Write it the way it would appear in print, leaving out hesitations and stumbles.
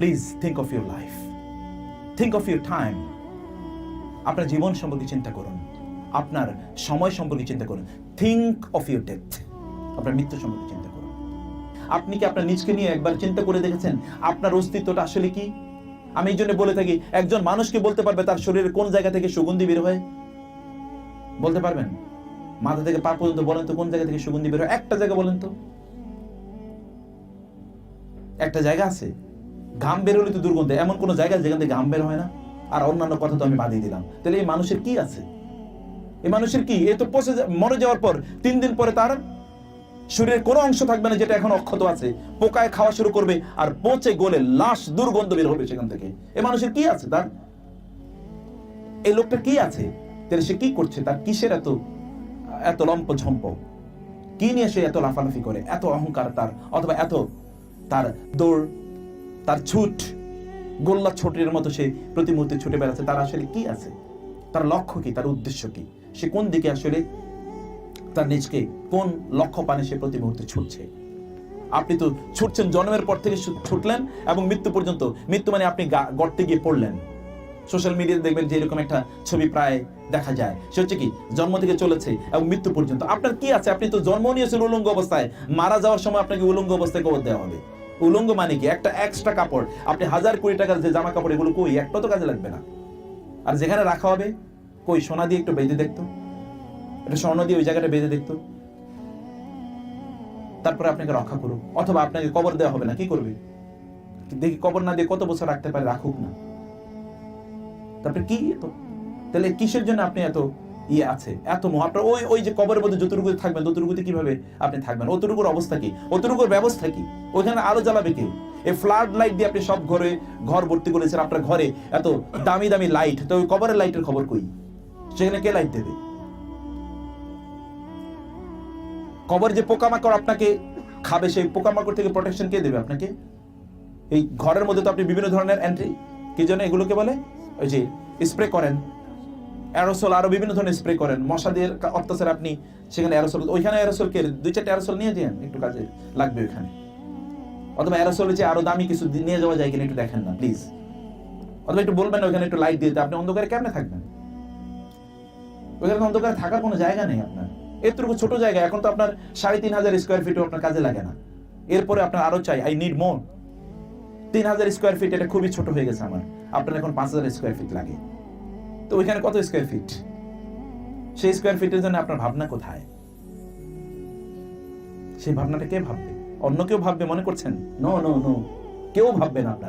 Please think of your life, think of your time. আপনার জীবন সম্পর্কে চিন্তা করুন, আপনার সময় সম্পর্কে চিন্তা করুন। থিঙ্ক অফ ইউর ডেথ, আপনার মৃত্যু সম্পর্কে চিন্তা করুন। আপনি কি আপনার নিজকে নিয়ে একবার চিন্তা করে দেখেছেন আপনার অস্তিত্বটা আসলে কি? আমি এই জন্য বলে থাকি, একজন মানুষকে বলতে পারবে তার শরীরের কোন জায়গা থেকে সুগন্ধি বের হয়? বলতে পারবেন? মাথা থেকে পা পর্যন্ত বলেন তো কোন জায়গা থেকে সুগন্ধি বের হয়? একটা জায়গা বলেন তো। একটা জায়গা আছে? ঘাম বের হলে তো দুর্গন্ধ, এমন কোন জায়গা যেখান থেকে ঘাম বের হয় না? আর অন্যান্য কথা তো আমি বাদিয়ে দিলাম। তাহলে এই মানুষের কি আছে? এই মানুষের কি? এ তো পচে মরে যাওয়ার পর 3 দিন পরে তার শরীরের কোনো অংশ থাকবে না যেটা এখন অক্ষত আছে, পোকায় খাওয়া শুরু করবে আর পচে গলে লাশ দুর্গন্ধ বের হবে সেখান থেকে। এই মানুষের কি আছে? তার এই লোকটা কি আছে? তাহলে সে কি করছে? তার কিসের এত লম্প ঝম্প? কি নিয়ে সে এত লাফালাফি করে, এত অহংকার তার, অথবা এত তার দৌড়, তার ছুট, গোল্লা ছোটের মতো সে প্রতি মুহূর্তে ছুটে বেড়াচ্ছে? তার আসলে কি আছে? তার লক্ষ্য কি? তার উদ্দেশ্য কি? সে কোন দিকে আসলে তার নিজকে কোন লক্ষ্য পানে সে প্রতি মুহূর্তে ছুটছে? আপনি তো ছুটছেন, জন্মের পর থেকে ছুটলেন এবং মৃত্যু পর্যন্ত। মৃত্যু মানে আপনি গর্তে গিয়ে পড়লেন। সোশ্যাল মিডিয়াতে দেখবেন যে এরকম একটা ছবি প্রায় দেখা যায়। সে হচ্ছে কি জন্ম থেকে চলেছে এবং মৃত্যু পর্যন্ত। আপনার কি আছে? আপনি তো জন্ম নিয়েছেন উলঙ্গ অবস্থায়, মারা যাওয়ার সময় আপনাকে উলঙ্গ অবস্থায় কবর দেওয়া হবে। উলঙ্গ মানে কি? একটা এক্সট্রা কাপড়। আপনি 1000 কোটি টাকার যে জামা কাপড়, এগুলো কই? একটা তো কাজে লাগবে না। আর যেখানে রাখা হবে, কই সোনা দিয়ে একটু বেঁধে দেখতো, এটা স্বর্ণ দিয়ে ওই জায়গাটা বেঁধে দেখতো, তারপরে আপনাকে রক্ষা করুক। অথবা আপনাকে কবর দেওয়া হবে না, কি করবে? দেখি কবর না দিয়ে কত বছর রাখতে পারে, রাখুক না। তারপরে কি? তাহলে কিসের জন্য আপনি এত আছে, এত মোহ? আপনার ওই যে কবরের মধ্যে যতটুকু থাকবেন, ততটুকুতে কিভাবে আপনি থাকবেন? অতটুকুর অবস্থা কি? অতটুকুর ব্যবস্থা কি? ওইখানে আলো জ্বালাবে কে? এই ফ্লাড লাইট দিয়ে আপনি সব ঘর ভর্তি করেছেন। আপনার ঘরে এত দামি দামি লাইট, তো ওই কবরের লাইটের খবর কই? সেখানে কে লাইট দেবে? কবর যে পোকামাকড় আপনাকে খাবে, সেই পোকামাকড় থেকে প্রোটেকশন কে দেবে আপনাকে? এই ঘরের মধ্যে তো আপনি বিভিন্ন ধরনের এন্ট্রি, কি জন্য এগুলোকে বলে, ওই যে স্প্রে করেন, অ্যারোসল, আরো বিভিন্ন ধরনের স্প্রে করেন। মশাদের অত্যাচার আপনি সেখানে অ্যারোসল, ওইখানে অ্যারোসলকে 2-4টা অ্যারোসল নিয়ে যান, একটু কাজে লাগবে ওইখানে। অথবা অ্যারোসলের যে আরো দামি কিছু নিয়ে যাওয়া যায় কিনা একটু দেখেন না প্লিজ। অথবা একটু বলবেন ওইখানে একটু লাইট দিয়ে। আপনি অন্ধকারে কেমনে থাকবেন? ওইখানে অন্ধকারে থাকার কোনো জায়গা নেই আপনার। এতটুকু ছোট জায়গা, এখন তো আপনার 3500 স্কোয়ার ফিটও আপনার কাজে লাগে না। এরপরে আপনার আরো চাই, I need more. 3000 square feet এটা খুবই ছোট হয়ে গেছে আমার, আপনার এখন 5000 স্কোয়ার ফিট লাগে। তো ওইখানে কত স্কোয়ার ফিট? সেই স্কোয়ার ফিটের জন্য আপনার ভাবনা কোথায়? সেই ভাবনাটা কে ভাববে? অন্য কেউ ভাববে মনে করছেন? নো নো নো, কেউ ভাববে না আপনার।